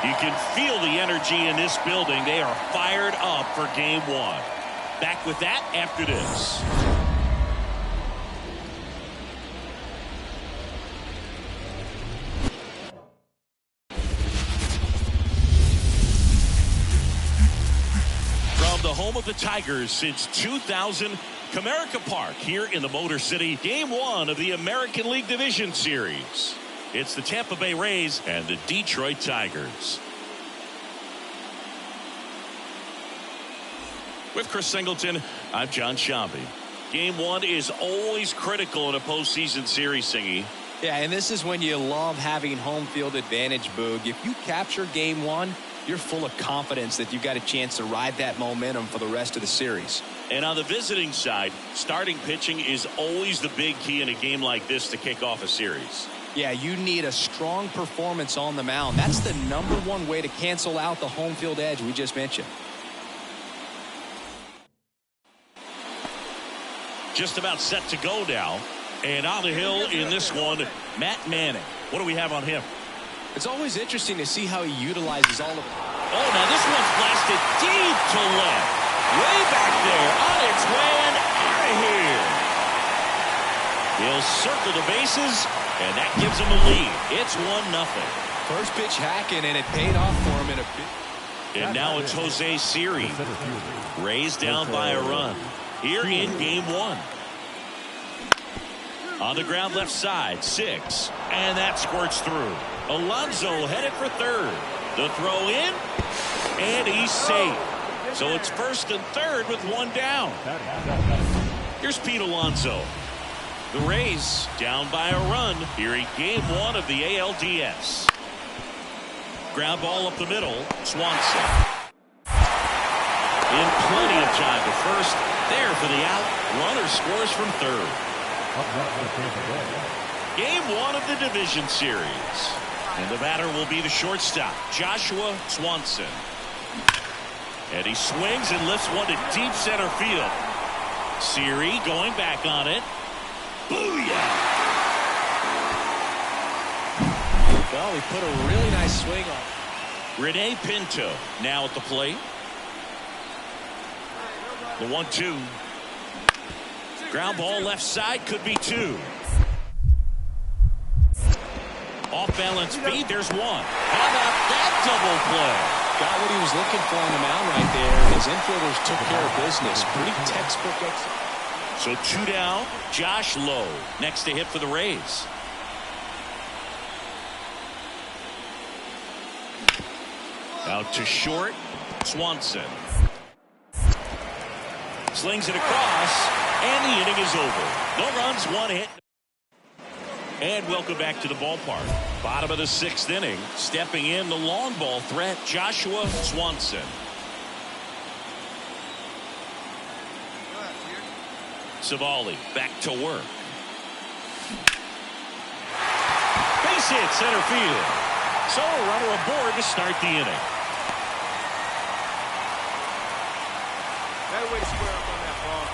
You can feel the energy in this building. They are fired up for game one. Back with that after this. From the home of the Tigers since 2000, Comerica Park here in the Motor City. Game one of the American League Division Series. It's the Tampa Bay Rays and the Detroit Tigers. With Chris Singleton, I'm John Shambi. Game one is always critical in a postseason series, Singy. Yeah, and this is when you love having home field advantage, Boog. If you capture game one, you're full of confidence that you've got a chance to ride that momentum for the rest of the series. And on the visiting side, starting pitching is always the big key in a game like this to kick off a series. Yeah, you need a strong performance on the mound. That's the #1 way to cancel out the home field edge we just mentioned. Just about set to go now. And on the hill in this one, Matt Manning. What do we have on him? It's always interesting to see how he utilizes all of it. Oh, now this one's blasted deep to left. Way back there, on its way and out of here. He'll circle the bases, and that gives him a lead. It's 1-0. First pitch hacking, and it paid off for him in a big. And now it's Jose Siri. Raised down by a run here in game one. On the ground left side, 6. And that squirts through. Alonso headed for third. The throw in, and he's safe. So it's first and third with one down. Here's Pete Alonso. The Rays down by a run here in game one of the ALDS. Ground ball up the middle. Swanson. In plenty of time to first. There for the out. Runner scores from third. Game one of the division series. And the batter will be the shortstop, Joshua Swanson. And he swings and lifts one to deep center field. Siri going back on it. Booyah! Well, he put a really nice swing on. Rene Pinto now at the plate. The 1-2. Ground ball left side, could be 2. Off balance feed, there's 1. How about that double play? Got what he was looking for on the mound right there. His infielders took care of business. Pretty textbook execution. So 2 down. Josh Lowe next to hit for the Rays. Out to short. Swanson. Slings it across. And the inning is over. No runs, 1 hit. And welcome back to the ballpark. Bottom of the 6th inning. Stepping in the long ball threat, Joshua Swanson. Savali back to work. Base hit center field. So a runner aboard to start the inning.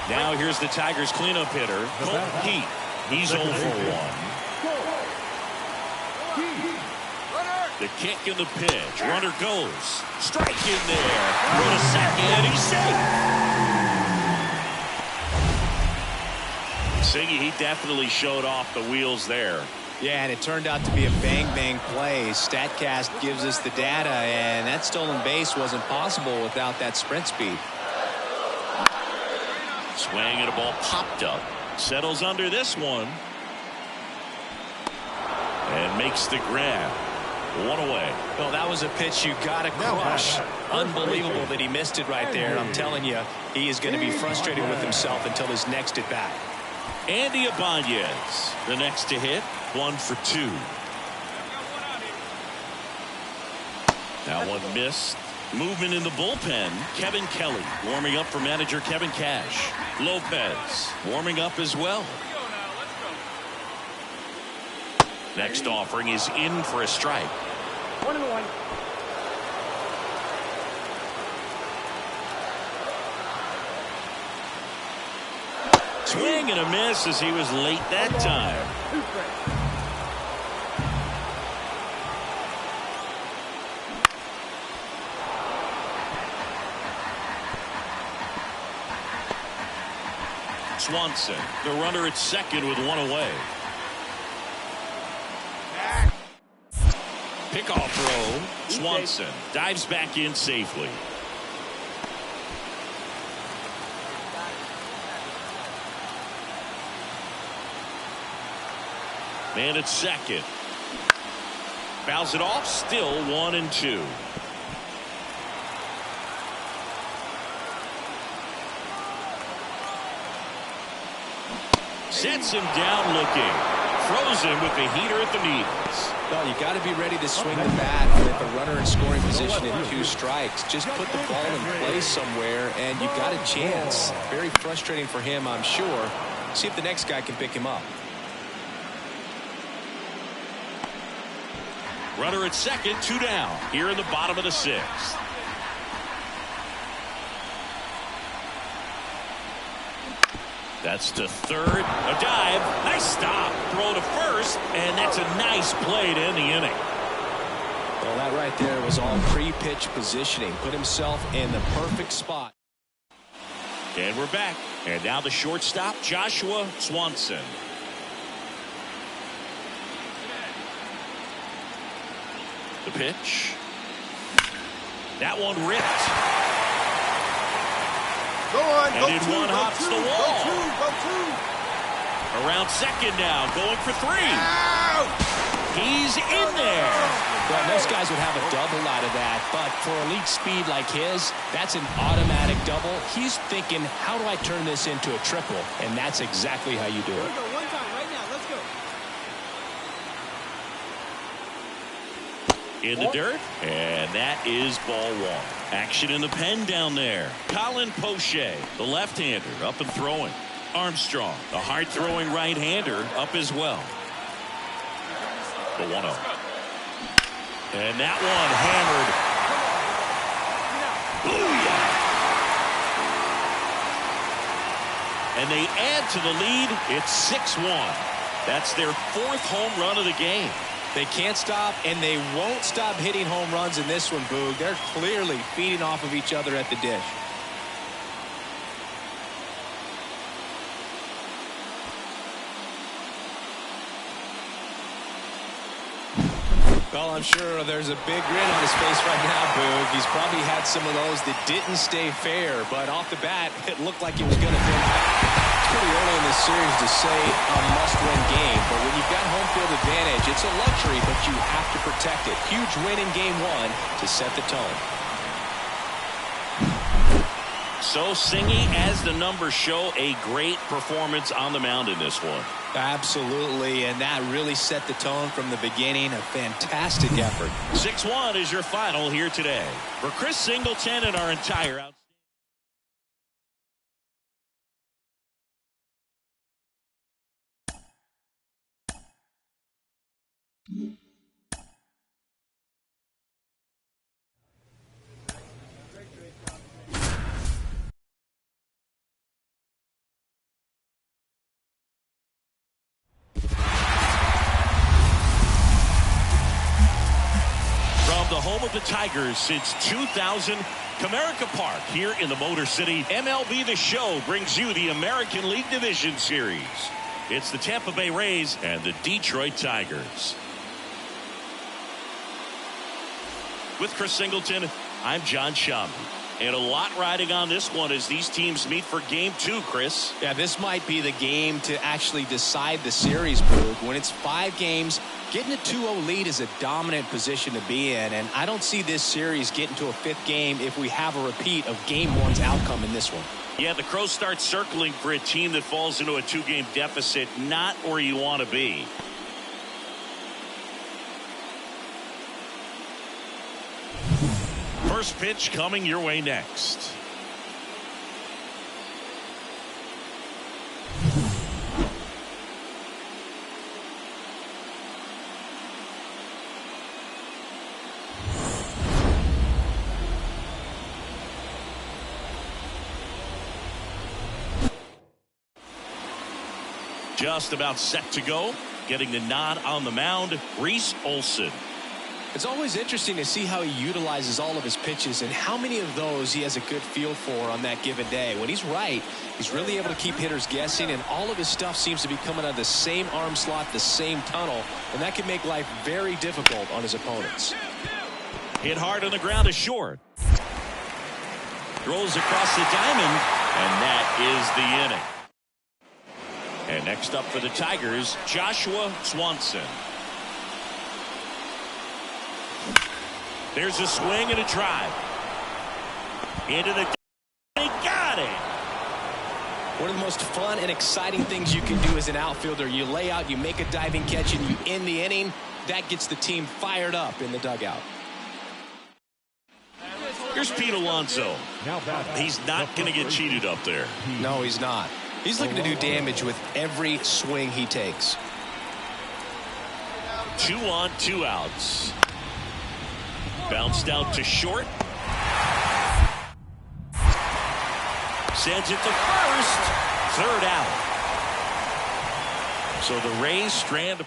Now here's the Tigers cleanup hitter, Colton Heat. He's 0 for 1. The kick and the pitch. Runner goes. Strike in there. Go to second. He's safe. Siggy, he definitely showed off the wheels there. Yeah, and it turned out to be a bang-bang play. StatCast gives us the data, and that stolen base wasn't possible without that sprint speed. Swing and a ball popped up. Settles under this one. And makes the grab. 1 away. Well, that was a pitch you got to crush. Unbelievable that he missed it right there. I'm telling you, he is going to be frustrated with himself until his next at bat. Andy Ibanez, the next to hit, 1 for 2. That one missed. Movement in the bullpen. Kevin Kelly warming up for manager Kevin Cash. Lopez warming up as well. Next offering is in for a strike. 1-1. Swing and a miss as he was late that time. Swanson, the runner at second with one away. Pickoff throw. Swanson dives back in safely. Man at second. Fouls it off. Still 1-2. Sets him down looking. Throws him with the heater at the knees. Well, you got to be ready to swing the bat with a runner in scoring position in 2 strikes. Just put the ball in place somewhere and you got a chance. Very frustrating for him, I'm sure. See if the next guy can pick him up. Runner at second, 2 down here in the bottom of the 6th. That's to third. A dive. Nice stop. Throw to first. And that's a nice play to end the inning. Well, that right there was all pre-pitch positioning. Put himself in the perfect spot. And we're back. And now the shortstop, Joshua Swanson. The pitch. That one ripped. Go on, and in one hops the wall. Around second now, going for 3. Out. He's in there. Well, most guys would have a double out of that, but for elite speed like his, that's an automatic double. He's thinking, how do I turn this into a triple? And that's exactly how you do it. Go one time right now. Let's go. In the dirt, and that is ball 1. Action in the pen down there. Colin Poche, the left-hander, up and throwing. Armstrong, the hard-throwing right-hander, up as well. The 1-0. And that one hammered. Booyah! And they add to the lead. It's 6-1. That's their 4th home run of the game. They can't stop, and they won't stop hitting home runs in this one, Boog. They're clearly feeding off of each other at the dish. Well, I'm sure there's a big grin on his face right now, Boog. He's probably had some of those that didn't stay fair, but off the bat, it looked like it was going to finish. Pretty early in this series to say a must-win game, but when you've got home field advantage, it's a luxury, but you have to protect it. Huge win in game 1 to set the tone. So Singy, as the numbers show, a great performance on the mound in this one. Absolutely, and that really set the tone from the beginning. A fantastic effort. 6-1 is your final here today. For Chris Singleton and our entire outstanding. The home of the Tigers since 2000, Comerica Park here in the Motor City. MLB The Show brings you the American League Division Series. It's the Tampa Bay Rays and the Detroit Tigers. With Chris Singleton, I'm John Shammy. And a lot riding on this one as these teams meet for game 2, Chris. Yeah, this might be the game to actually decide the series, Boog. When it's 5 games, getting a 2-0 lead is a dominant position to be in, and I don't see this series getting to a 5th game if we have a repeat of game 1's outcome in this one. Yeah, the Crows start circling for a team that falls into a 2-game deficit, not where you want to be. First pitch coming your way next. Just about set to go. Getting the nod on the mound, Reese Olson. It's always interesting to see how he utilizes all of his pitches and how many of those he has a good feel for on that given day. When he's right, he's really able to keep hitters guessing, and all of his stuff seems to be coming out of the same arm slot, the same tunnel, and that can make life very difficult on his opponents. Hit hard on the ground to short. Throws across the diamond, and that is the inning. And next up for the Tigers, Joshua Swanson. There's a swing and a drive. Into the... He got it! One of the most fun and exciting things you can do as an outfielder. You lay out, you make a diving catch, and you end the inning. That gets the team fired up in the dugout. Here's Pete Alonso. He's not going to get cheated up there. No, he's not. He's looking to do damage with every swing he takes. 2 on, 2 outs. Bounced out to short. Sends it to first. 3rd out. So the Rays strand.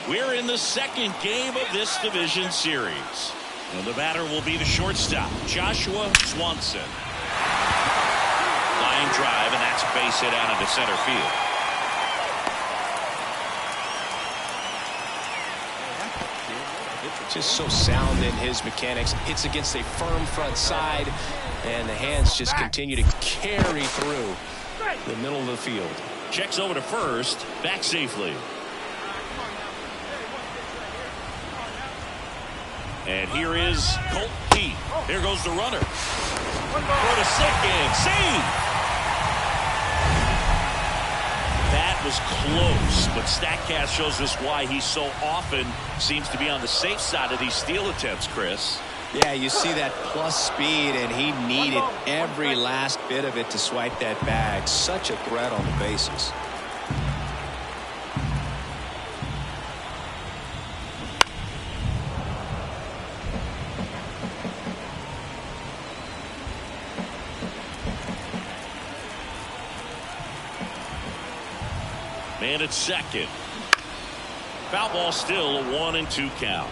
We're in the 2nd game of this division series. And the batter will be the shortstop, Joshua Swanson. Line drive, and that's a base hit out into center field. Just so sound in his mechanics. Hits against a firm front side, and the hands just continue to carry through the middle of the field. Checks over to first, back safely. And here is Colt Pete. Here goes the runner. Throw to second. Save! That was close, but StatCast shows us why he so often seems to be on the safe side of these steal attempts, Chris. Yeah, you see that plus speed, and he needed every last bit of it to swipe that bag. Such a threat on the bases. Man at second. Foul ball still, a 1-2 count.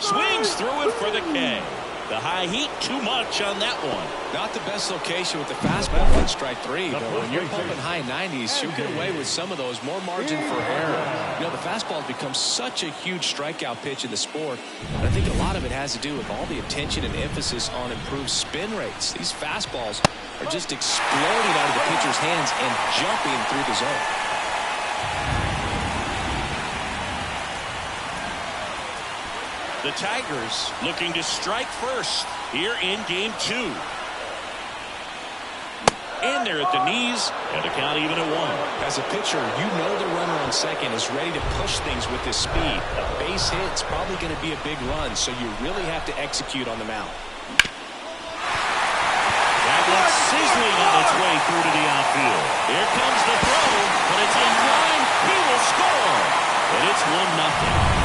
Swings through it for the K. The high heat, too much on that one. Not the best location with the fastball on strike 3, but when you're pumping high 90s, you'll get away with some of those. More margin for error. You know, the fastball has become such a huge strikeout pitch in the sport, and I think a lot of it has to do with all the attention and emphasis on improved spin rates. These fastballs are just exploding out of the pitcher's hands and jumping through the zone. The Tigers looking to strike first here in game 2. And they're at the knees, and the count even at 1. As a pitcher, you know the runner on second is ready to push things with his speed. A base hit's probably going to be a big run, so you really have to execute on the mound. That one's sizzling on its way through to the outfield. Here comes the throw, but it's in line. He will score. But it's 1-0.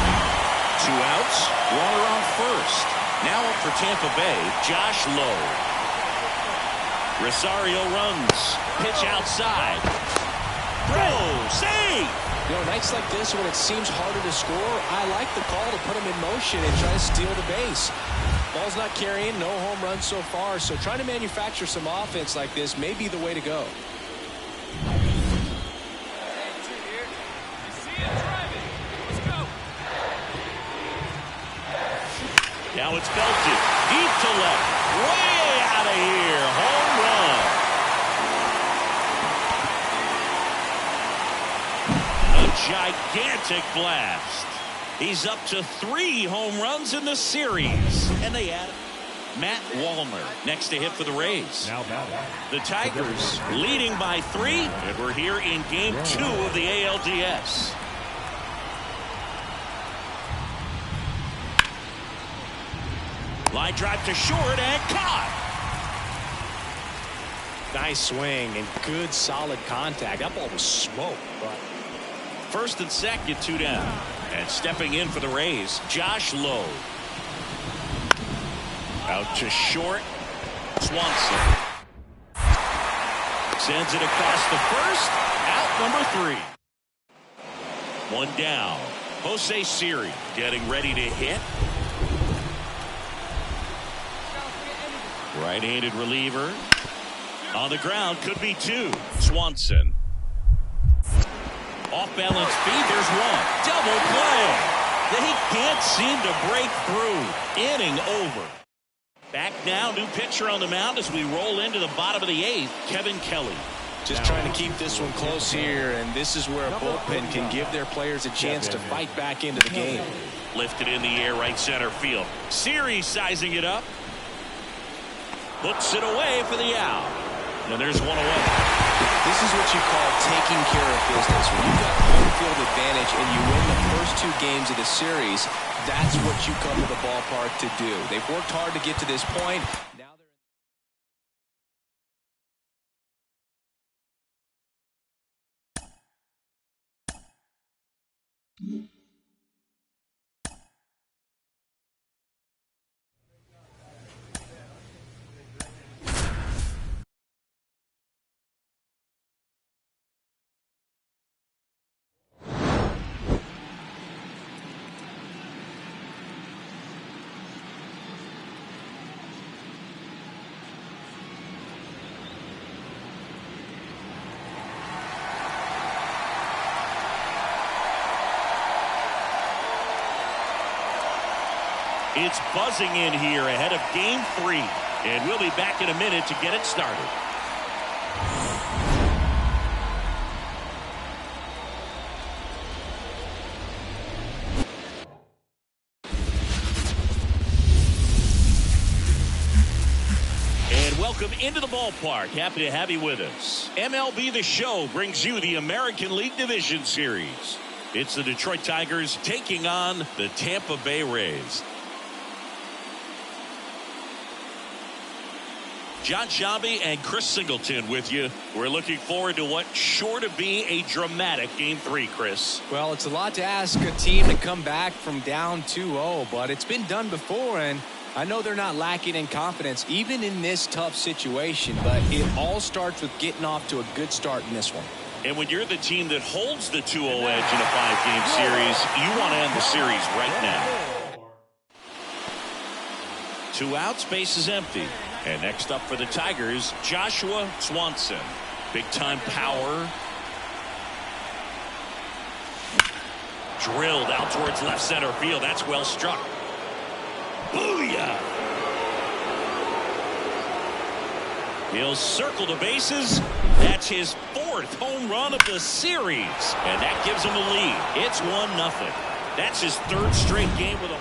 2 outs, runner on first. Now up for Tampa Bay, Josh Lowe. Rosario runs. Pitch outside. Throw. Save. You know, nights like this when it seems harder to score, I like the call to put him in motion and try to steal the base. Ball's not carrying, no home runs so far, so trying to manufacture some offense like this may be the way to go. Now it's belted. Deep to left. Way out of here. Home run. A gigantic blast. He's up to 3 home runs in the series. And they add Matt Wallner next to hit for the Rays. The Tigers leading by 3. And we're here in game 2 of the ALDS. Line drive to short and caught. Nice swing and good solid contact. That ball was smoke. But first and second, 2 down. And stepping in for the Rays, Josh Lowe. Out to short. Swanson sends it across the first. Out number 3. One down. Jose Siri getting ready to hit. Right-handed reliever. On the ground, could be 2. Swanson. Off-balance feed, there's 1. Double play. They can't seem to break through. Inning over. Back now, new pitcher on the mound as we roll into the bottom of the 8th, Kevin Kelly. Just trying to keep this one close here, and this is where a bullpen can give their players a chance to fight back into the game. Lifted in the air, right center field. Siri sizing it up. Puts it away for the out. And there's 1 away. This is what you call taking care of business. When you've got home field advantage and you win the first 2 games of the series, that's what you come to the ballpark to do. They've worked hard to get to this point. Now they're It's buzzing in here ahead of Game 3. And we'll be back in a minute to get it started. And welcome into the ballpark. Happy to have you with us. MLB The Show brings you the American League Division Series. It's the Detroit Tigers taking on the Tampa Bay Rays. John Shambi and Chris Singleton with you. We're looking forward to what's sure to be a dramatic Game 3, Chris. Well, it's a lot to ask a team to come back from down 2-0, but it's been done before, and I know they're not lacking in confidence, even in this tough situation, but it all starts with getting off to a good start in this one. And when you're the team that holds the 2-0 edge in a 5-game series, you want to end the series right now. 2 outs, base is empty. And next up for the Tigers, Joshua Swanson. Big-time power. Drilled out towards left center field. That's well struck. Booyah! He'll circle the bases. That's his 4th home run of the series. And that gives him a lead. It's 1-0. That's his 3rd straight game with a...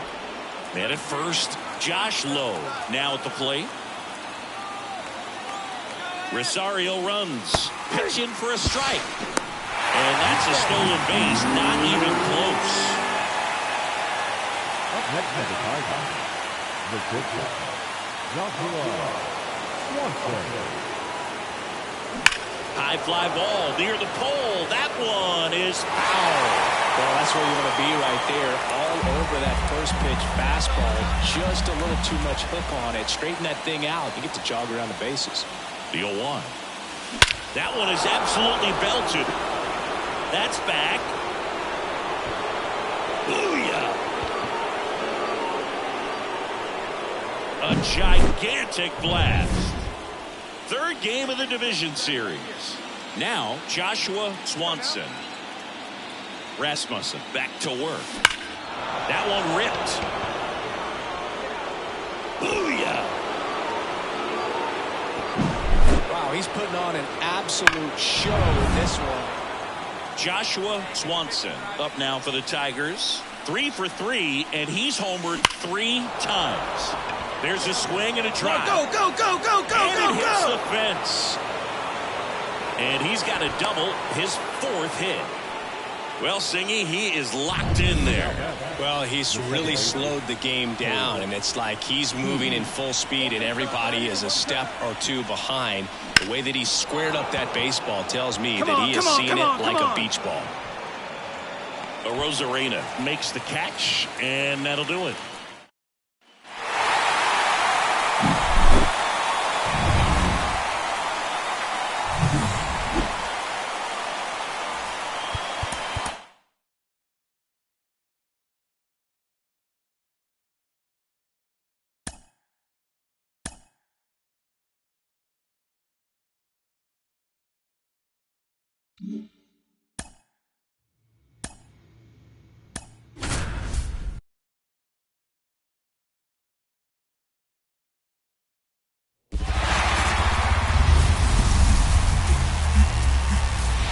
Man at first, Josh Lowe now at the plate. Rosario runs. Pitch in for a strike. And that's a stolen base. Not even close. Up next at the Tigers, the pitcher, Joshua Swanson. High fly ball near the pole. That one is foul. Well, that's where you want to be right there. All over that first pitch fastball. Just a little too much hook on it. Straighten that thing out. You get to jog around the bases. The 0-1. That one is absolutely belted. That's back. Booyah! A gigantic blast. 3rd game of the division series. Now Joshua Swanson. Rasmussen back to work. That one ripped. Booyah! Wow, he's putting on an absolute show in this one. Joshua Swanson up now for the Tigers. 3 for 3, and he's homered 3 times. There's a swing and a drive. Go, go, go, go, go, and go, it hits go. the fence. And he's got a double, his 4th hit. Well, Singy, he is locked in there. Well, he's really slowed the game down, and it's like he's moving in full speed, and everybody is a step or 2 behind. The way that he squared up that baseball tells me that he has seen it like a beach ball. A Rosarena makes the catch, and that'll do it.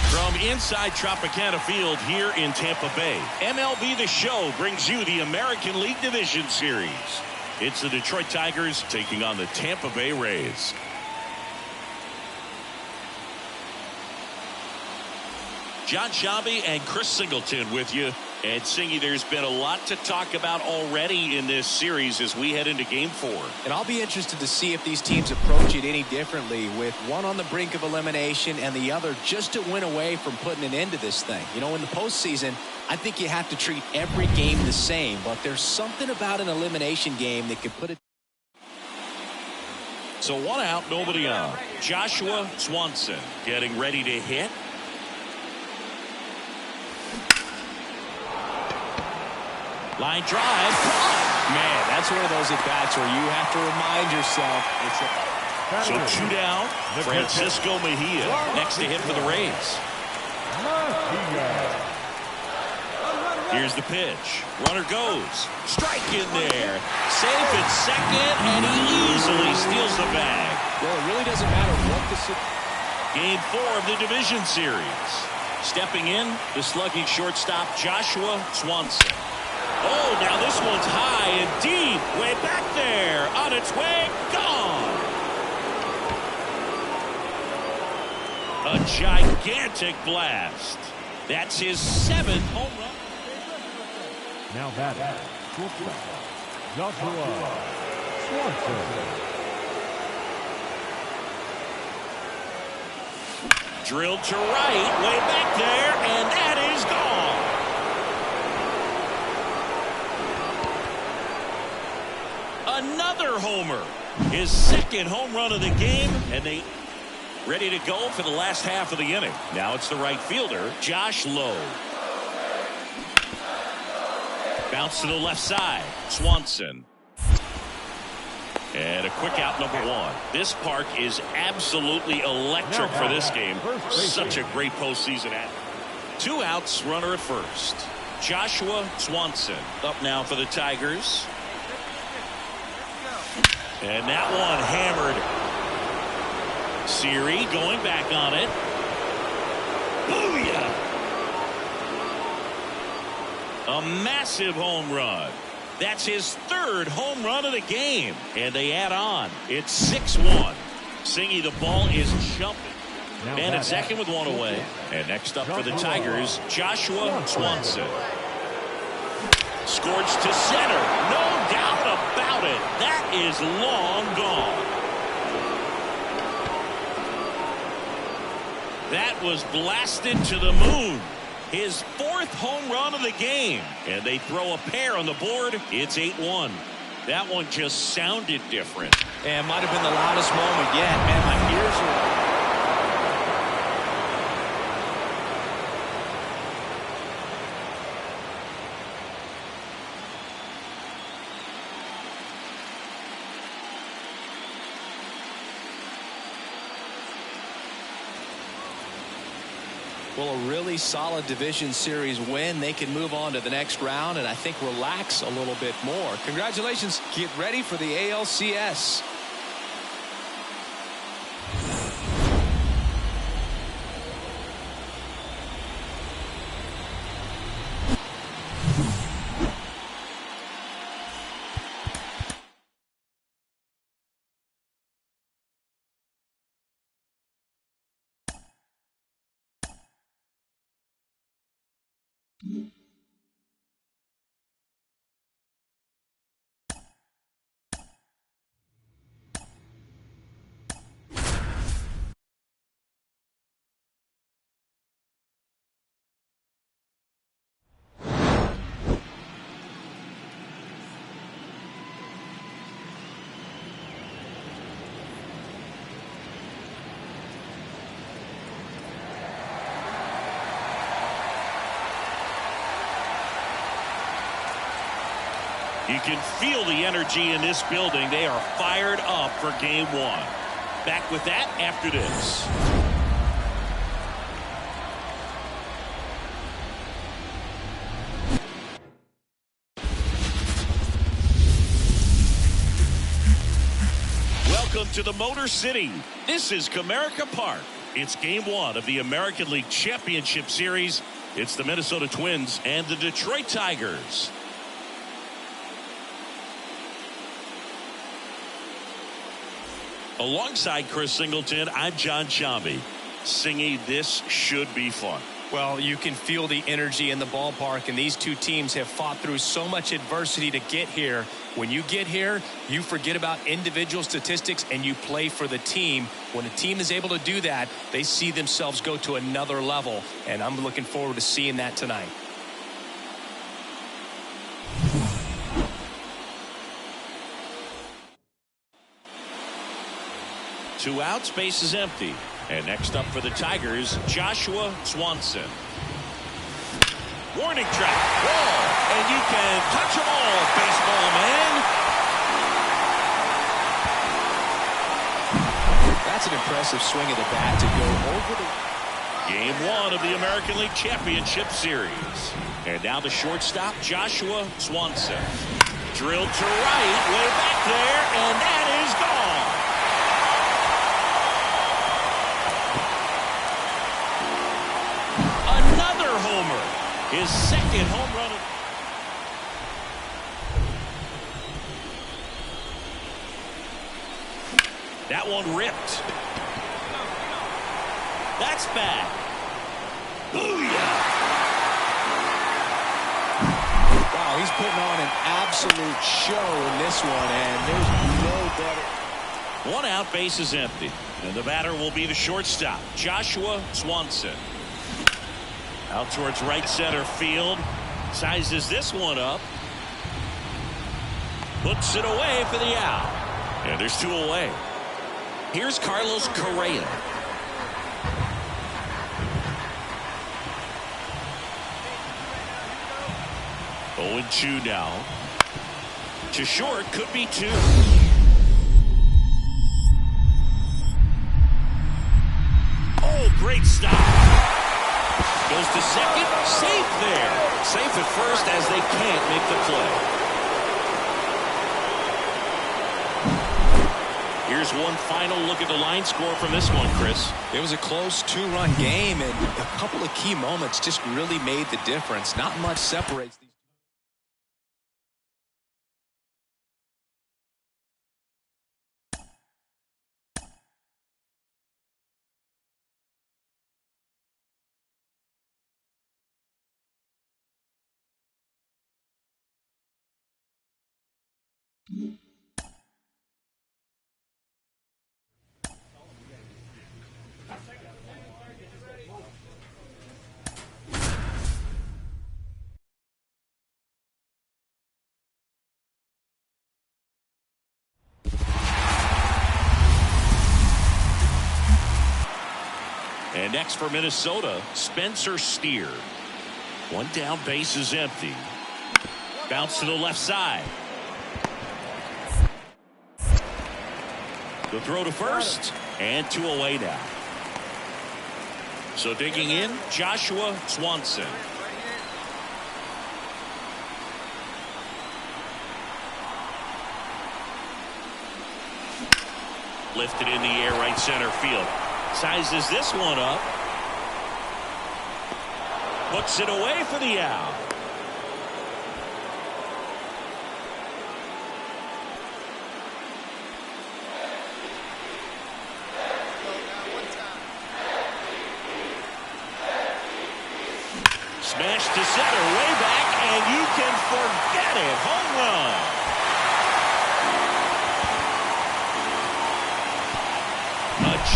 From inside Tropicana Field here in Tampa Bay, MLB The Show brings you the American League Division Series. It's the Detroit Tigers taking on the Tampa Bay Rays. John Shabby and Chris Singleton with you. And Singy, there's been a lot to talk about already in this series as we head into Game 4. And I'll be interested to see if these teams approach it any differently, with one on the brink of elimination and the other just to win away from putting an end to this thing. You know, in the postseason, I think you have to treat every game the same, but there's something about an elimination game that could put it. So 1 out, nobody on. Joshua Swanson getting ready to hit. Line drive. Man, that's one of those at-bats where you have to remind yourself it's a... So 2 down. Francisco Mejia next to hit for the Rays. Here's the pitch. Runner goes. Strike in there. Safe at second, and he easily steals the bag. Well, it really doesn't matter what the... Game 4 of the division series. Stepping in, the slugging shortstop Joshua Swanson. Oh, now this one's high and deep. Way back there. On its way. Gone. A gigantic blast. That's his 7th home run. Now batting, shortstop, Joshua Swanson. Drilled to right. Way back there. And that is gone. Another homer. His 2nd home run of the game. And they ready to go for the last half of the inning. Now it's the right fielder, Josh Lowe. Bounce to the left side. Swanson. And a quick out, number 1. This park is absolutely electric for this game. Such a great postseason at. 2 outs, runner at first. Joshua Swanson up now for the Tigers. And that one hammered. Siri going back on it. Booyah! A massive home run. That's his 3rd home run of the game. And they add on. It's 6-1. Singy, the ball is jumping. Man at second with 1 away. And next up for the Tigers, Joshua Swanson. Scorched to center. No doubt about it. That is long gone. That was blasted to the moon. His 4th home run of the game. And they throw a pair on the board. It's 8-1. That one just sounded different. And might have been the loudest moment yet. Man, my ears are... Well, a really solid division series win. They can move on to the next round and I think relax a little bit more. Congratulations. Get ready for the ALCS. You can feel the energy in this building. They are fired up for game one. Back with that after this. Welcome to the Motor City. This is Comerica Park. It's game one of the American League Championship Series. It's the Minnesota Twins and the Detroit Tigers. Alongside Chris Singleton, I'm John Shambi. Singy, this should be fun. Well, you can feel the energy in the ballpark, and these two teams have fought through so much adversity to get here. When you get here, you forget about individual statistics and you play for the team. When a team is able to do that, they see themselves go to another level, and I'm looking forward to seeing that tonight. Two outs, base is empty. And next up for the Tigers, Joshua Swanson. Warning track, ball, and you can touch them all, baseball man. That's an impressive swing of the bat to go over the... Game one of the American League Championship Series. And now the shortstop, Joshua Swanson. Drilled to right, way back there, and that is gone. Another homer. His second home run. That one ripped. That's bad. Booyah. Wow, he's putting on an absolute show in this one, and there's no better. One out, base is empty. And the batter will be the shortstop, Joshua Swanson. Out towards right center field. Sizes this one up. Puts it away for the out. And there's two away. Here's Carlos Correa. Oh, 0-2 now. To short, could be two. Oh, great stop. Goes to second, safe there. Safe at first as they can't make the play. Here's one final look at the line score from this one, Chris. It was a close two-run game, and a couple of key moments just really made the difference. Not much separates these. And next for Minnesota, Spencer Steer. One down, base is empty. Bounce to the left side. The throw to first, and two away now. So digging in, Joshua Swanson. Lifted in the air, right center field. Sizes this one up. Puts it away for the out. Smash to center, way back, and you can forget it. Home run.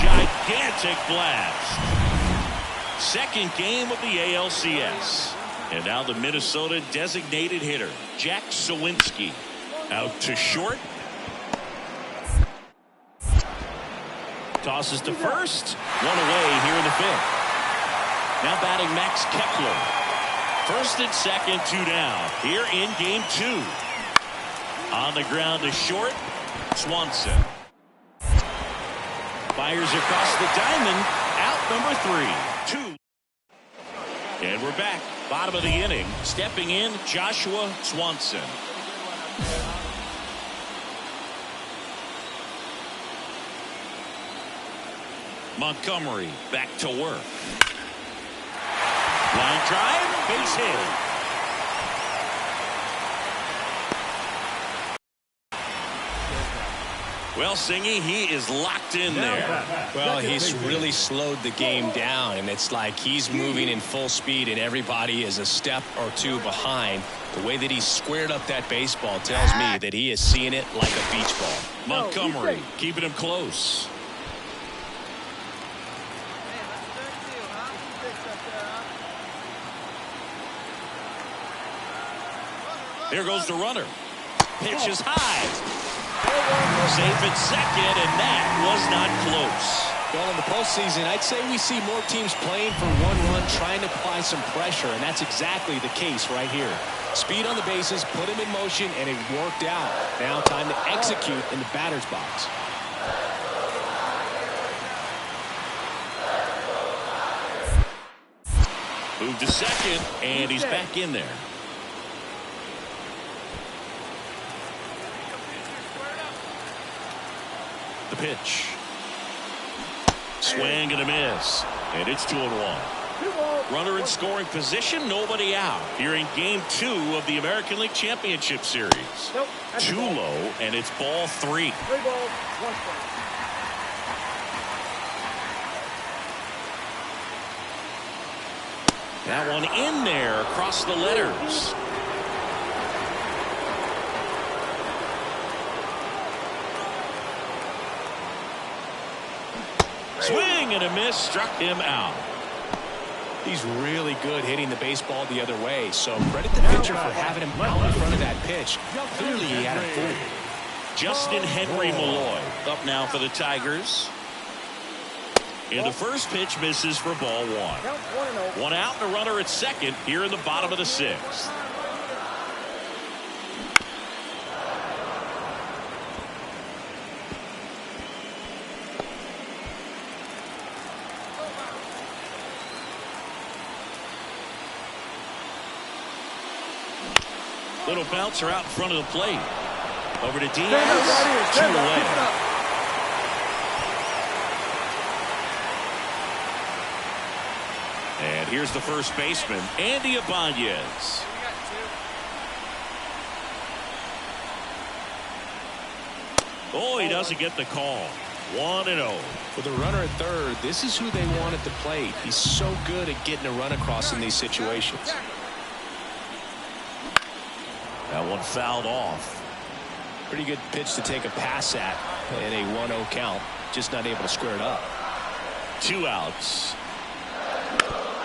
Gigantic blast. Second game of the ALCS. And now the Minnesota designated hitter, Jack Sawinski. Out to short. Tosses to first. One away here in the fifth. Now batting Max Kepler. First and second, two down. Here in game two. On the ground to short. Swanson. Fires across the diamond. Out number 3. 2. And we're back. Bottom of the inning. Stepping in, Joshua Swanson. Montgomery back to work. Line drive, base hit. Well, Singy, he is locked in there. Well, he's really slowed the game down, and it's like he's moving in full speed, and everybody is a step or two behind. The way that he squared up that baseball tells me that he is seeing it like a beach ball. Montgomery keeping him close. Here goes the runner. Pitch is high. Safe at second, and that was not close. Well, in the postseason, I'd say we see more teams playing for one run, trying to apply some pressure, and that's exactly the case right here. Speed on the bases, put him in motion, and it worked out. Now time to execute in the batter's box. Move to second, and he's back in there. The pitch. Swing and a miss. And it's 2-1. Runner in scoring position, nobody out. Here in game 2 of the American League Championship Series. Too low, and it's ball 3. 3 balls, 1 strike. That one in there across the letters. Swing and a miss, struck him out. He's really good hitting the baseball the other way, so credit the pitcher for having him out in front of that pitch. Clearly he had him fooled. Justin Henry Malloy up now for the Tigers. And the first pitch misses for ball 1. 1 out and a runner at second here in the bottom of the 6th. Little bouncer out in front of the plate. Over to Diaz. 2 away. And here's the first baseman, Andy Ibanez. Oh, he doesn't get the call. 1-0. For the runner at third, this is who they want at the plate. He's so good at getting a run across in these situations. That one fouled off. Pretty good pitch to take a pass at in a 1-0 count. Just not able to square it up. 2 outs.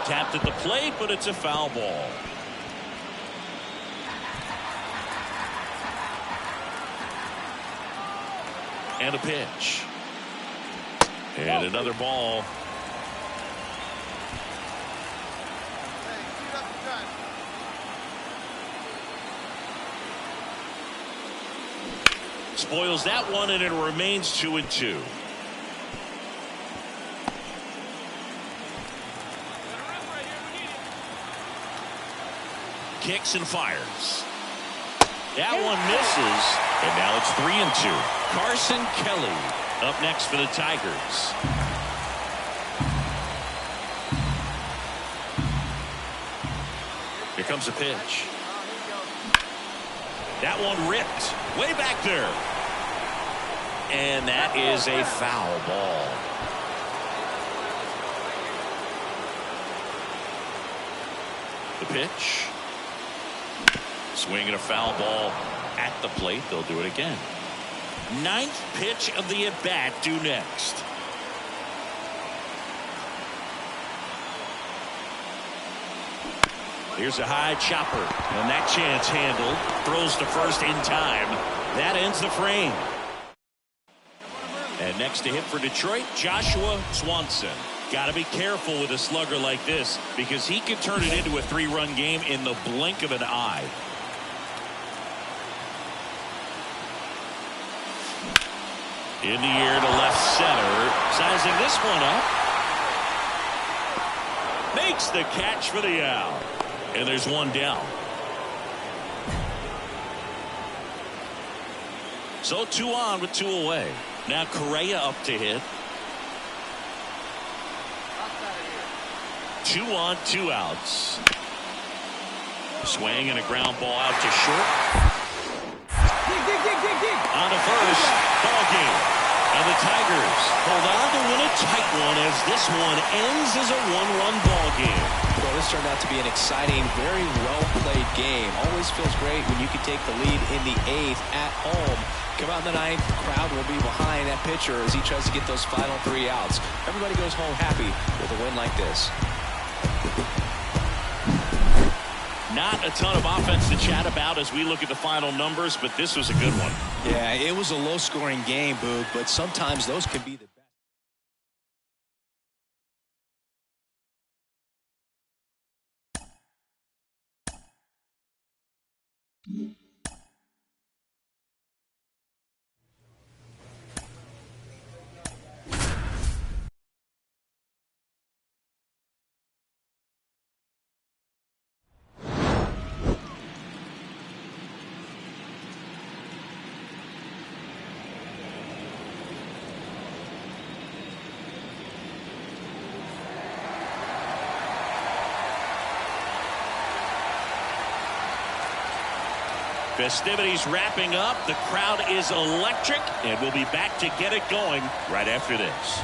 Tapped at the plate, but it's a foul ball. And a pitch. And another ball. Spoils that one, and it remains 2-2. Kicks and fires. That one misses, and now it's 3-2. Carson Kelly up next for the Tigers. Here comes a pitch. That one ripped way back there. And that is a foul ball. The pitch. Swing and a foul ball at the plate. They'll do it again. 9th pitch of the at-bat due next. Here's a high chopper, and that chance handled. Throws to first in time. That ends the frame. And next to hit for Detroit, Joshua Swanson. Got to be careful with a slugger like this because he can turn it into a 3-run game in the blink of an eye. In the air to left center. Sizing this one up. Makes the catch for the out. And there's one down. So 2 on with 2 away. Now Correa up to hit. 2 on, 2 outs. Swing and a ground ball out to short. Dig. On to first. Ball game. And the Tigers hold on to win a tight one as this one ends as a 1-1 ball game. Well, this turned out to be an exciting, very well-played game. Always feels great when you can take the lead in the 8th at home. Come out in the 9th, the crowd will be behind that pitcher as he tries to get those final 3 outs. Everybody goes home happy with a win like this. Not a ton of offense to chat about as we look at the final numbers, but this was a good one. Yeah, it was a low-scoring game, Boog, but sometimes those can be the best. Festivities wrapping up. The crowd is electric, and we'll be back to get it going right after this.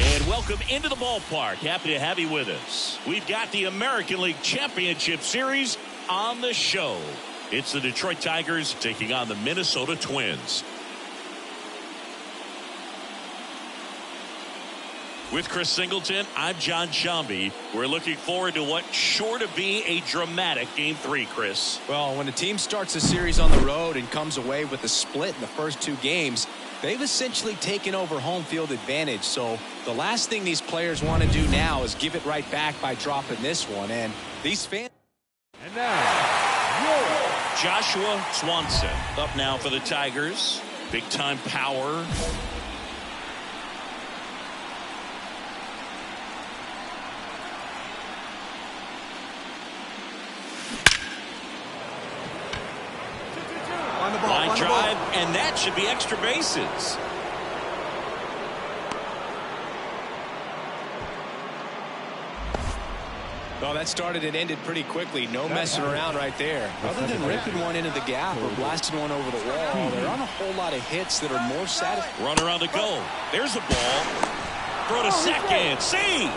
And welcome into the ballpark. Happy to have you with us. We've got the American League Championship Series on the show. It's the Detroit Tigers taking on the Minnesota Twins. With Chris Singleton, I'm John Shambi. We're looking forward to what's sure to be a dramatic Game 3, Chris. Well, when a team starts a series on the road and comes away with a split in the first 2 games, they've essentially taken over home field advantage. So the last thing these players want to do now is give it right back by dropping this one. And these fans. And now, Joshua Swanson up now for the Tigers. Big time power. Line drive, and that should be extra bases. Well, that started and ended pretty quickly. No messing around right there. Other than ripping one into the gap or blasting one over the wall, there aren't a whole lot of hits that are more satisfying. Runner on the go. There's a ball. Throw to second. Save.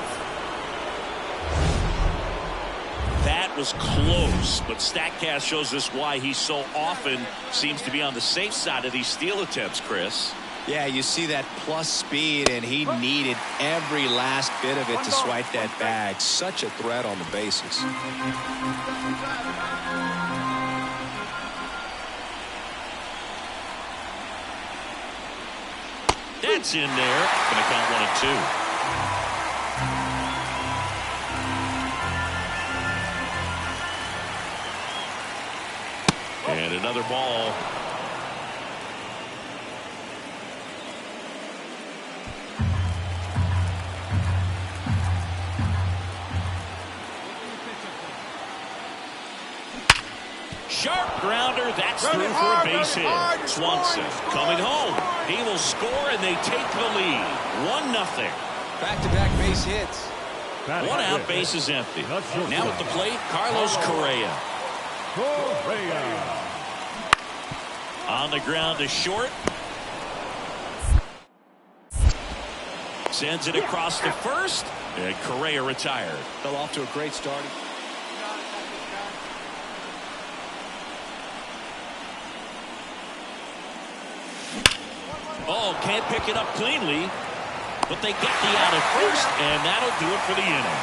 That was close, but StatCast shows us why he so often seems to be on the safe side of these steal attempts, Chris. Yeah, you see that plus speed, and he needed every last bit of it to swipe that bag. Such a threat on the bases. That's in there. Going to count 1 and 2. And another ball. Sharp grounder. That's through for a base hit. Swanson coming home. He will score, and they take the lead. 1-0. Back-to-back base hits. 1 out, base is empty. Now at the plate, Carlos Correa. On the ground to short. Sends it across to first, and Correa retired. Fell off to a great start. Oh, can't pick it up cleanly, but they get the out at first, and that'll do it for the inning.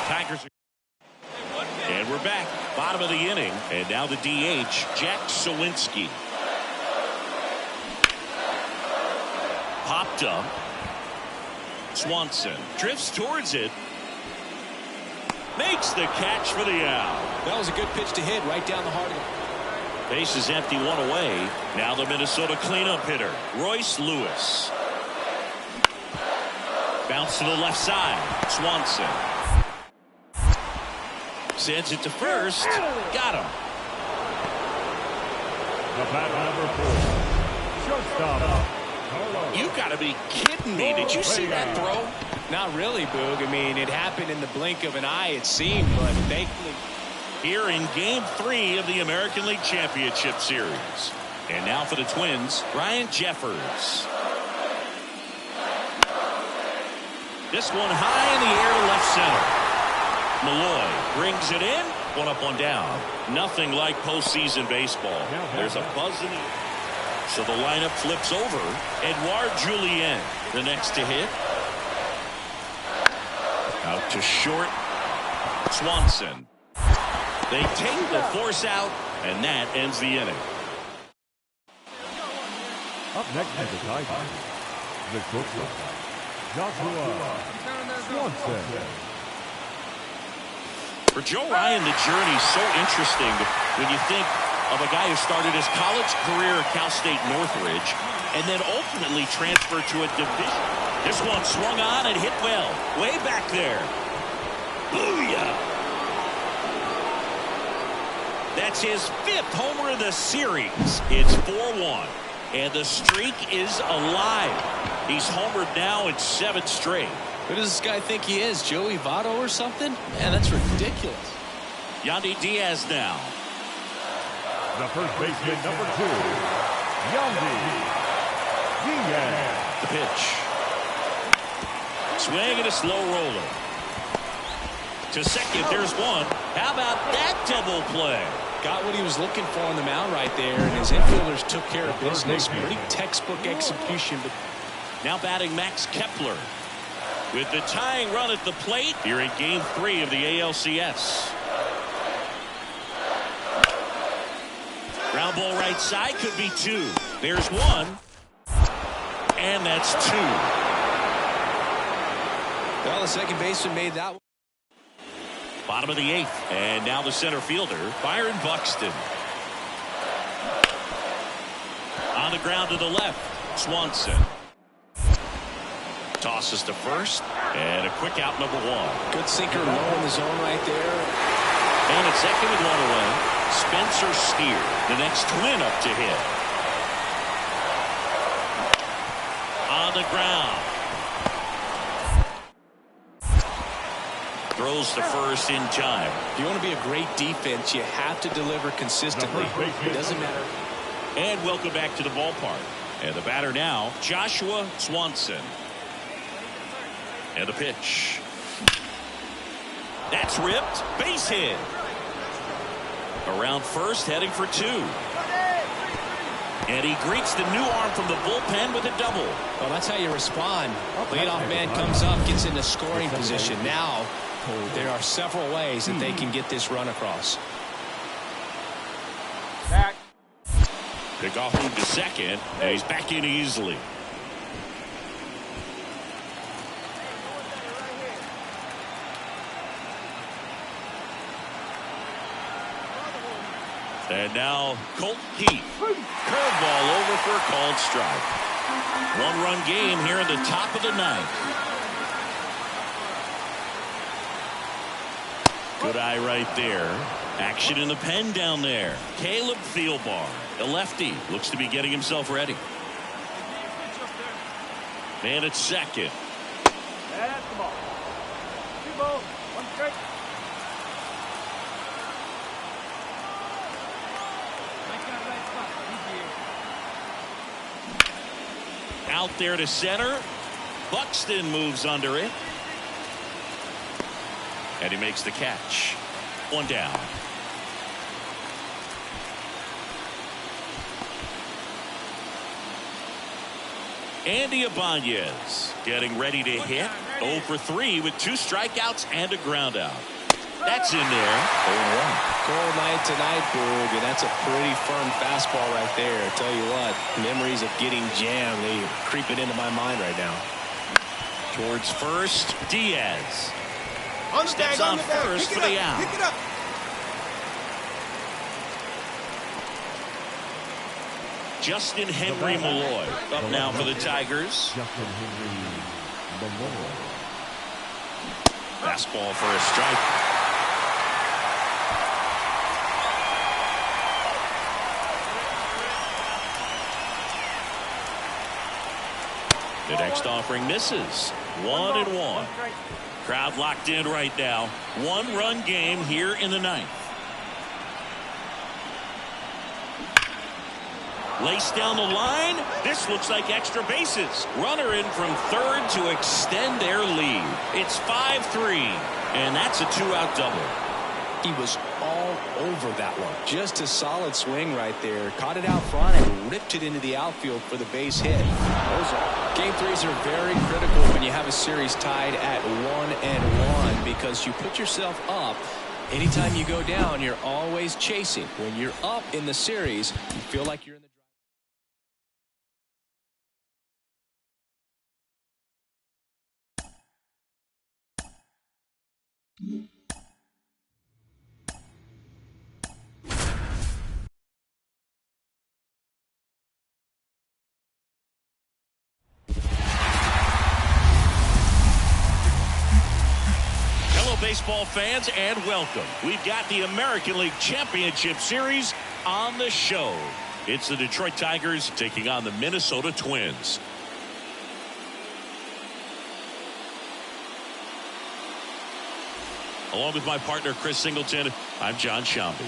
Tigers are. And we're back, bottom of the inning, and now the DH, Jack Sawinski. Popped up. Swanson drifts towards it. Makes the catch for the out. That was a good pitch to hit right down the heart of it. Base is empty, one away. Now the Minnesota cleanup hitter, Royce Lewis. Bounce to the left side. Swanson sends it to first. Got him. The bat number 4. Shortstop. You got to be kidding me. Did you see that throw? Not really, Boog. I mean, it happened in the blink of an eye, it seemed, but thankfully. Here in Game 3 of the American League Championship Series. And now for the Twins, Ryan Jeffers. This one high in the air to left center. Malloy brings it in. One up, one down. Nothing like postseason baseball. There's a buzz in the air. So the lineup flips over. Edouard Julien, the next to hit. Out to short. Swanson. They take the force out, and that ends the inning. Up next is the Tigers. The shortstop, Joshua Swanson. For Joe Ryan, the journey's so interesting when you think of a guy who started his college career at Cal State Northridge and then ultimately transferred to a division. This one swung on and hit well. Way back there. Booyah! That's his 5th homer of the series. It's 4-1. And the streak is alive. He's homered now in 7 straight. Who does this guy think he is? Joey Votto or something? Man, that's ridiculous. Yandy Diaz now. The first baseman, number 2, Yandy Diaz. The pitch. Swing and a slow roller. To second, there's one. How about that double play? Got what he was looking for on the mound right there, and his infielders took care of business. Pretty textbook execution. But now batting Max Kepler. With the tying run at the plate here in Game 3 of the ALCS. Ground ball right side, could be 2. There's 1. And that's 2. Well, the second baseman made that one. Bottom of the 8th. And now the center fielder, Byron Buxton. On the ground to the left, Swanson. Tosses to first. And a quick out, number 1. Good sinker low in the zone right there. And at second with 1 away, Spencer Steer, the next Twin up to hit. On the ground. Throws to first in time. If you want to be a great defense, you have to deliver consistently. It doesn't matter. And welcome back to the ballpark. And the batter now, Joshua Swanson. And the pitch. That's ripped. Base hit. Around first, heading for 2. And he greets the new arm from the bullpen with a double. Well, that's how you respond. Leadoff man comes up, gets into scoring position. Now, there are several ways that they can get this run across. Back. Pick off move to second, and he's back in easily. And now Colt Heath. Curveball over for a called strike. 1-run game here in the top of the 9th. Good eye right there. Action in the pen down there. Caleb Thielbar, the lefty, looks to be getting himself ready. Man at second. That's the ball. 2 balls, 1 strike. Out there to center. Buxton moves under it. And he makes the catch. 1 down. Andy Ibanez getting ready to hit. 0 for 3 with 2 strikeouts and a ground out. That's in there. 0-1. Cold night tonight, Boog, and that's a pretty firm fastball right there. I tell you what, memories of getting jammed, they creeping into my mind right now. Towards first, Diaz. On the Steps bag, on the bag. first Pick for it the up, out. pick it up. Justin Henry Malloy up now for the Tigers. Justin Henry Malloy. Fastball for a strike. The next offering misses. 1-1. Crowd locked in right now. One-run game here in the ninth. Laced down the line. This looks like extra bases. Runner in from third to extend their lead. It's 5-3, and that's a two-out double. He was all over that one. Just a solid swing right there. Caught it out front and ripped it into the outfield for the base hit. Game threes are very critical when you have a series tied at 1-1 because you put yourself up. Anytime you go down, you're always chasing. When you're up in the series, you feel like you're in the Baseball fans, and welcome. We've got the American League Championship Series on the show. It's the Detroit Tigers taking on the Minnesota Twins. Along with my partner Chris Singleton, I'm John Shambi.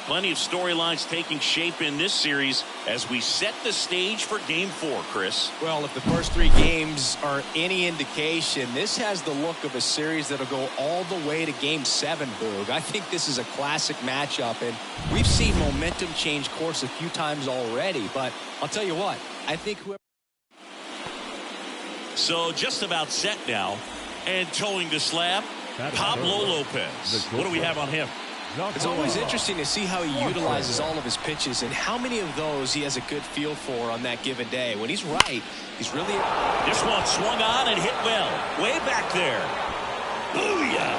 Plenty of storylines taking shape in this series as we set the stage for Game 4, Chris. Well, if the first three games are any indication, this has the look of a series that'll go all the way to Game 7, Boog. I think this is a classic matchup, and we've seen momentum change course a few times already, but I'll tell you what, I think whoever... So just about set now, and towing the slab, Pablo Lopez. What do we have on him? It's always interesting to see how he utilizes all of his pitches and how many of those he has a good feel for on that given day. When he's right, he's really... This one swung on and hit well. Way back there. Booyah!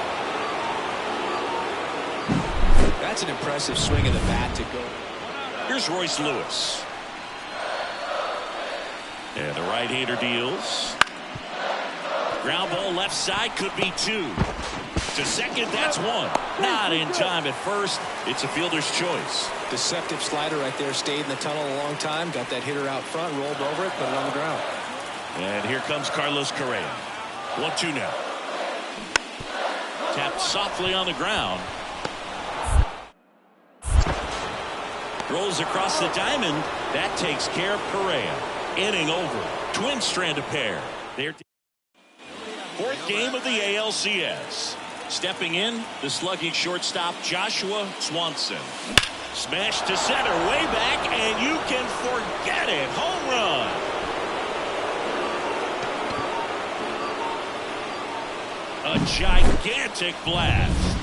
That's an impressive swing of the bat to go. Here's Royce Lewis. And the right-hander deals. Ground ball left side, could be two. To second, that's one. Not in time at first. It's a fielder's choice. Deceptive slider right there. Stayed in the tunnel a long time. Got that hitter out front. Rolled over it. Put it on the ground. And here comes Carlos Correa. 1-2 now. Tapped softly on the ground. Rolls across the diamond. That takes care of Correa. Inning over. Twins strand a pair. They're fourth game of the ALCS. Stepping in, the slugging shortstop Joshua Swanson. Smash to center, way back, and you can forget it. Home run. A gigantic blast.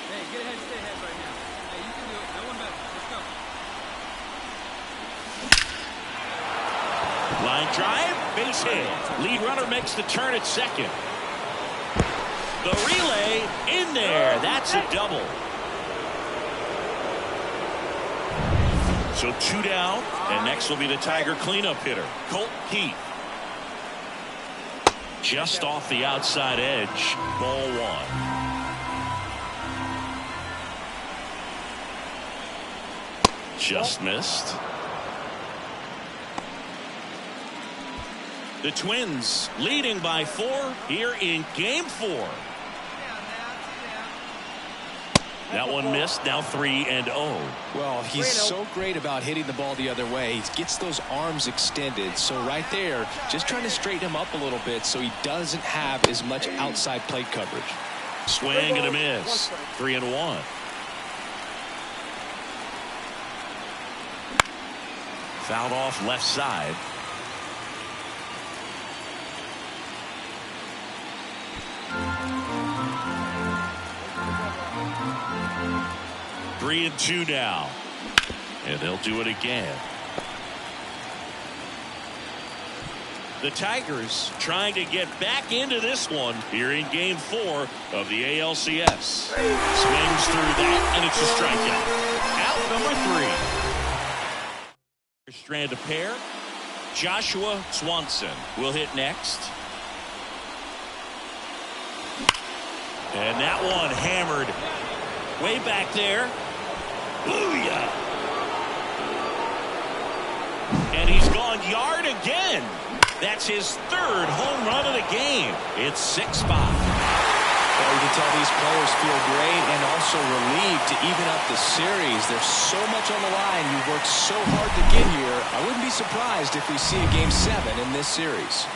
Hey, get ahead, stay ahead right now. Hey, you can do it. No one better. Let's go. Line drive, base hit. Lead runner makes the turn at second. The relay in there. That's a double. So two down, and next will be the Tiger cleanup hitter, Colt Keith. Just off the outside edge, ball one. Just missed. The Twins leading by 4 here in Game 4. That one missed. Now 3-0. Well, he's so great about hitting the ball the other way. He gets those arms extended. So right there, just trying to straighten him up a little bit so he doesn't have as much outside plate coverage. Swing and a miss. 3-1. Fouled off left side. Three and two now, and they'll do it again. The Tigers trying to get back into this one here in Game 4 of the ALCS. Swings through that, and it's a strikeout. Out number 3. Strand a pair. Joshua Swanson will hit next. And that one hammered way back there. Booyah! And he's gone yard again. That's his 3rd home run of the game. It's 6-5. Well, you can tell these players feel great and also relieved to even up the series. There's so much on the line. You worked so hard to get here. I wouldn't be surprised if we see a Game 7 in this series.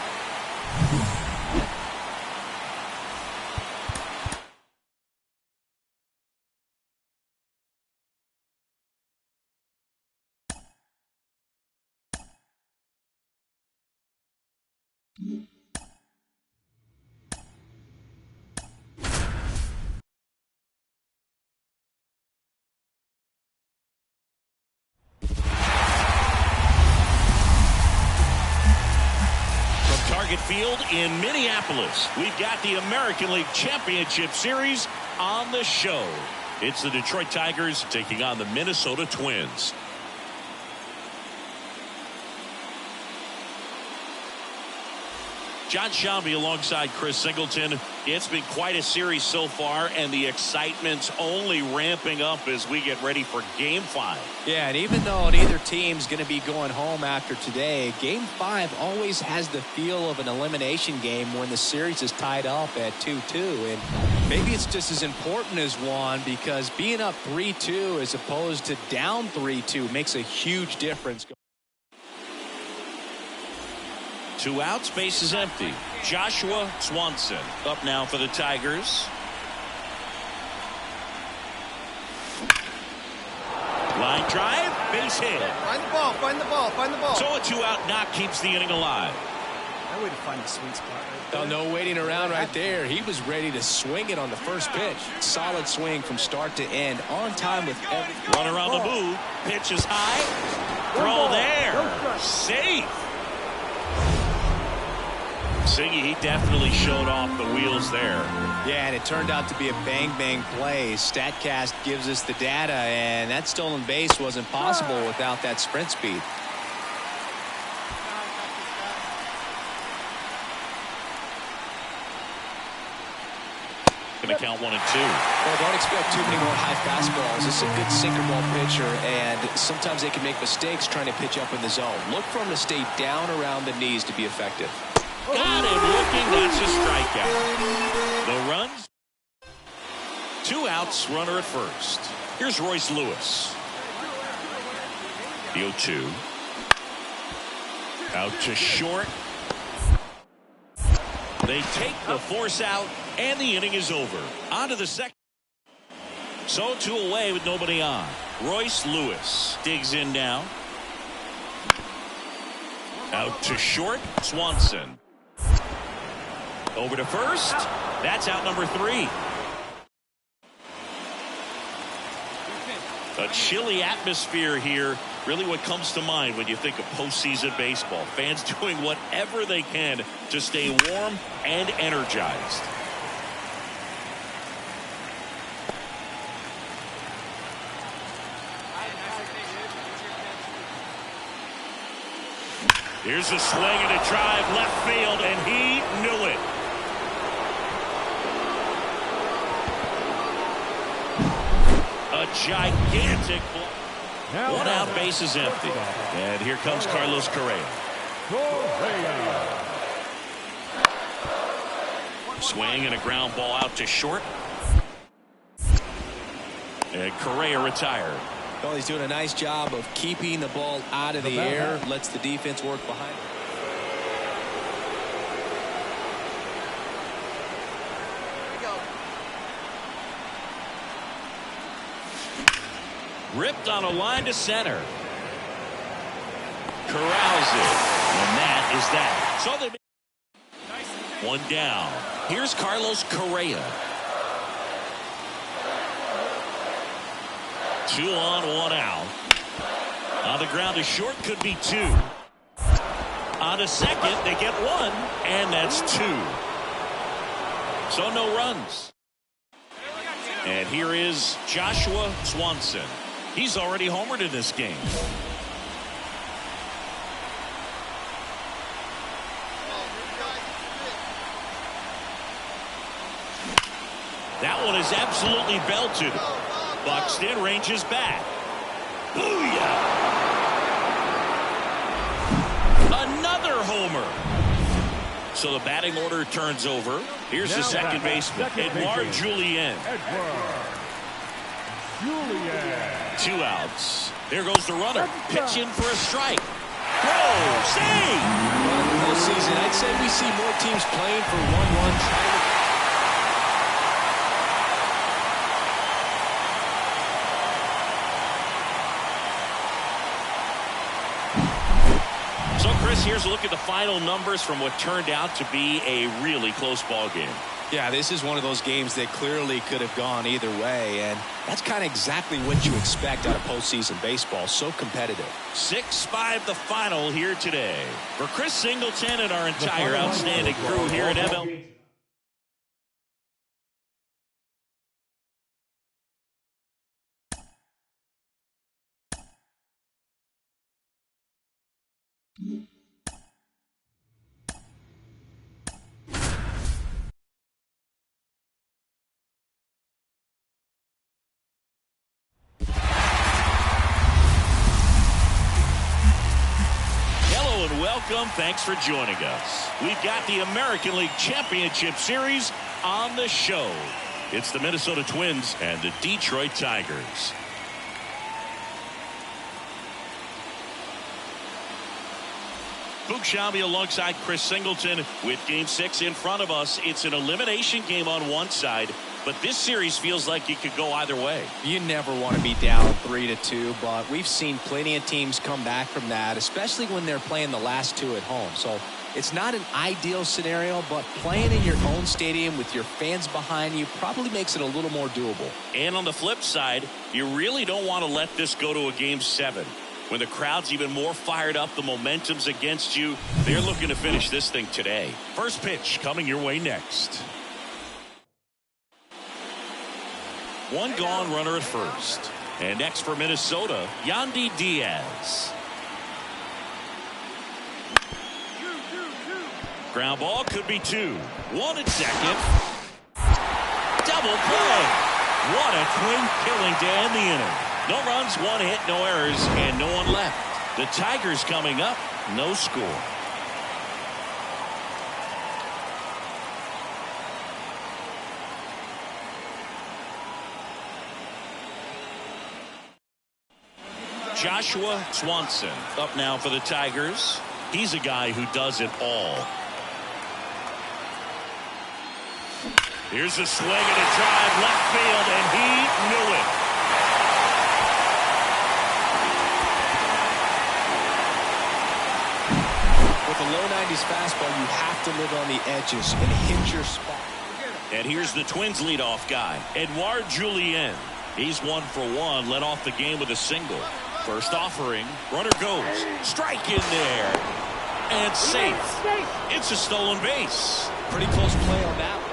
Target Field in Minneapolis. We've got the American League Championship Series on the show. It's the Detroit Tigers taking on the Minnesota Twins. John Shelby alongside Chris Singleton. It's been quite a series so far, and the excitement's only ramping up as we get ready for Game 5. Yeah, and even though neither team's going to be going home after today, Game 5 always has the feel of an elimination game when the series is tied up at 2-2. And maybe it's just as important as one, because being up 3-2 as opposed to down 3-2 makes a huge difference. 2 outs, base is empty. Joshua Swanson up now for the Tigers. Line drive, base hit. Find the ball, find the ball, find the ball. So a 2-out knock keeps the inning alive. That way to find the sweet spot right there. Oh, no waiting around right there. He was ready to swing it on the first pitch. Solid swing from start to end, on time with every Runner on the move. Pitch is high. Throw there. Safe. Siggy, he definitely showed off the wheels there. Yeah, and it turned out to be a bang-bang play. StatCast gives us the data, and that stolen base wasn't possible without that sprint speed. Going to count 1 and 2. Well, don't expect too many more high fastballs. This is a good sinker ball pitcher, and sometimes they can make mistakes trying to pitch up in the zone. Look for him to stay down around the knees to be effective. Got him looking. That's a strikeout. The runs. 2 outs, runner at first. Here's Royce Lewis. The 0-2. Out to short. They take the force out, and the inning is over. On to the second. So 2 away with nobody on. Royce Lewis digs in now. Out to short. Swanson. Over to first. That's out number 3. A chilly atmosphere here. Really what comes to mind when you think of postseason baseball. Fans doing whatever they can to stay warm and energized. Here's a swing and a drive left field, and he knew it. A gigantic blow. 1 out, base is empty. And here comes Carlos Correa. Swing and a ground ball out to short. And Correa retired. Well, he's doing a nice job of keeping the ball out of the air. Lets the defense work behind him. Ripped on a line to center. Corrals it. And that is that. So they 1 down. Here's Carlos Correa. 2 on, 1 out. On the ground to short, could be 2. On a second, they get one, and that's two. So no runs. And here is Joshua Swanson. He's already homered in this game. That one is absolutely belted. Buxton ranges back. Booyah! Another homer. So the batting order turns over. Here's the second baseman, Edouard Julien. Two outs. There goes the runner. Pitch in for a strike. Throw, save! Well, this season, I'd say we see more teams playing for 1-1 trying to... So, Chris, here's a look at the final numbers from what turned out to be a really close ball game. Yeah, this is one of those games that clearly could have gone either way, and that's kind of exactly what you expect out of postseason baseball. So competitive. 6-5 the final here today. For Chris Singleton and our entire outstanding crew here at MLB. Hello and welcome. Thanks for joining us. We've got the American League Championship Series on the show. It's the Minnesota Twins and the Detroit Tigers. Boog Sciambi alongside Chris Singleton with Game 6 in front of us. It's an elimination game on one side, but this series feels like it could go either way. You never want to be down 3-2, but we've seen plenty of teams come back from that, especially when they're playing the last two at home. So it's not an ideal scenario, but playing in your own stadium with your fans behind you probably makes it a little more doable. And on the flip side, you really don't want to let this go to a Game 7. When the crowd's even more fired up, the momentum's against you. They're looking to finish this thing today. First pitch coming your way next. One gone, runner at first. And next for Minnesota, Yandy Diaz. Ground ball could be two. One at second. Double play. What a twin killing to end the inning. No runs, one hit, no errors, and no one left. The Tigers coming up, no score. Joshua Swanson up now for the Tigers. He's a guy who does it all. Here's a swing and a drive left field, and he knew it. With a low 90s fastball, you have to live on the edges and hit your spot. And here's the Twins leadoff guy, Edouard Julien. He's 1 for 1, led off the game with a single. First offering, runner goes, strike in there, and safe. It's a stolen base. Pretty close play on that one.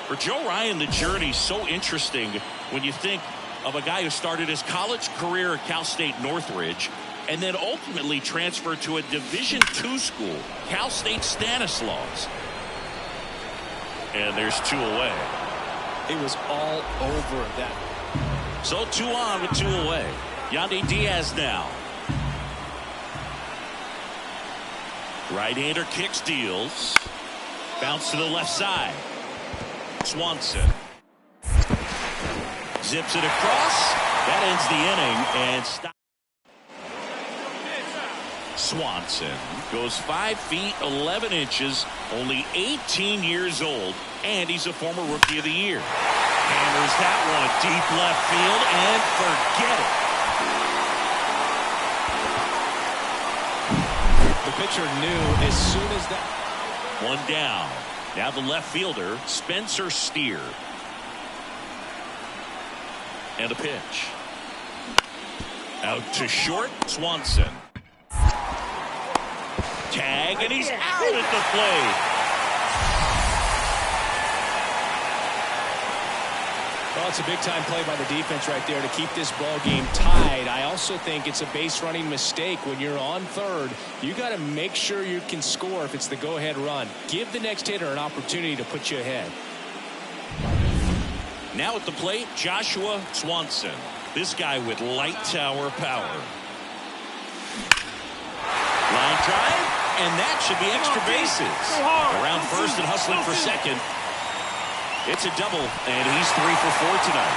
For Joe Ryan, the journey's so interesting when you think of a guy who started his college career at Cal State Northridge and then ultimately transferred to a Division II school, Cal State Stanislaus. And there's 2 away. It was all over that. So 2 on with 2 away. Yandy Diaz now. Right-hander kicks, deals. Bounce to the left side. Swanson. Zips it across. That ends the inning and stops. Swanson goes 5 feet 11 inches, only 18 years old, and he's a former Rookie of the Year. Hammers that one deep left field and forget it. The pitcher knew as soon as that. One down. Now the left fielder, Spencer Steer. And a pitch. Out to short, Swanson. Tag, and he's out at the plate. Well, it's a big-time play by the defense right there to keep this ball game tied. I also think it's a base-running mistake. When you're on third, you got to make sure you can score if it's the go-ahead run. Give the next hitter an opportunity to put you ahead. Now at the plate, Joshua Swanson. This guy with light tower power. Line drive, and that should be extra bases. Around first and hustling for second. It's a double, and he's 3 for 4 tonight.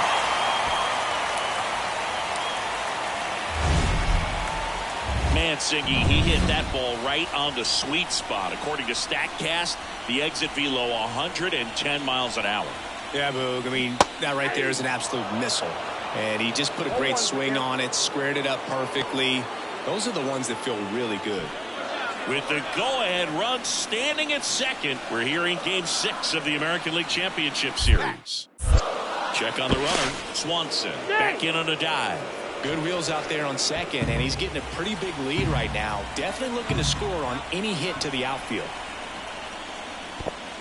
Man, Siggy, he hit that ball right on the sweet spot. According to StatCast, the exit velo 110 miles an hour. Yeah, Boog. I mean, that right there is an absolute missile. And he just put a great swing on it, squared it up perfectly. Those are the ones that feel really good. With the go-ahead run standing at second, we're here in Game 6 of the American League Championship Series. Check on the runner, Swanson. Back in on a dive. Good wheels out there on second, and he's getting a pretty big lead right now. Definitely looking to score on any hit to the outfield.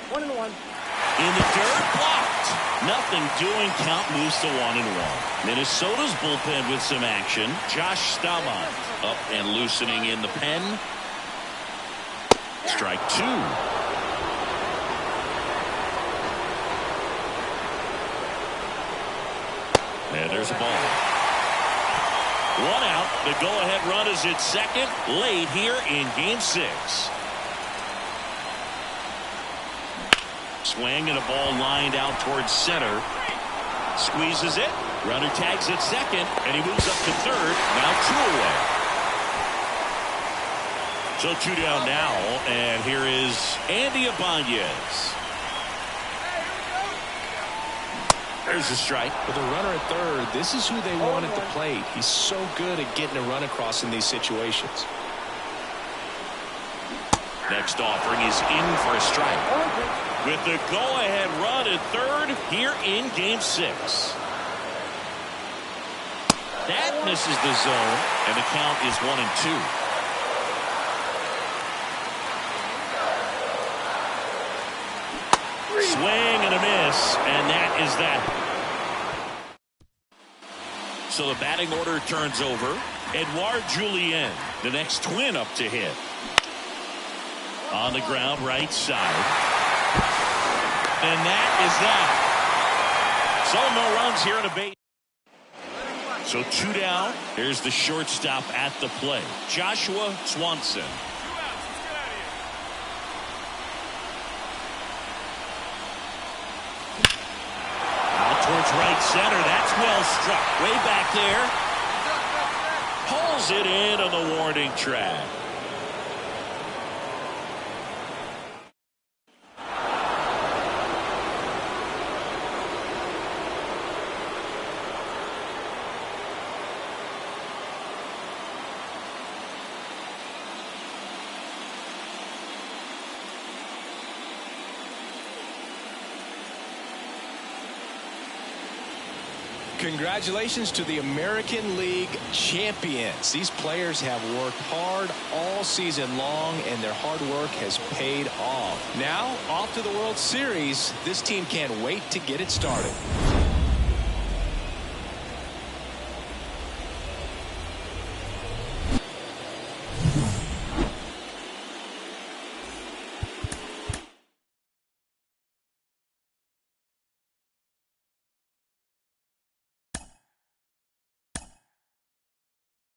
1-1. In the dirt, blocked. Nothing doing. Count moves to 1-1. Minnesota's bullpen with some action. Josh Staumont up and loosening in the pen. Strike 2. And there's a ball. 1 out. The go-ahead run is at second, late here in Game 6. Swing and a ball lined out towards center. Squeezes it. Runner tags at second, and he moves up to third. Now 2 away. So 2 down now, and here is Andy Ibanez. There's a strike. With a runner at third, this is who they want at the plate. He's so good at getting a run across in these situations. Next offering is in for a strike. With the go-ahead run at third here in Game 6. That misses the zone, and the count is 1-2. Swing and a miss, and that is that. So the batting order turns over. Edouard Julien, the next twin up to hit. On the ground, right side. And that is that. So no runs here in a base. So 2 down. Here's the shortstop at the plate, Joshua Swanson. Towards right center. That's well struck. Way back there. Pulls it in on the warning track. Congratulations to the American League champions. These players have worked hard all season long, and their hard work has paid off. Now, off to the World Series. This team can't wait to get it started.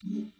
Mm-hmm.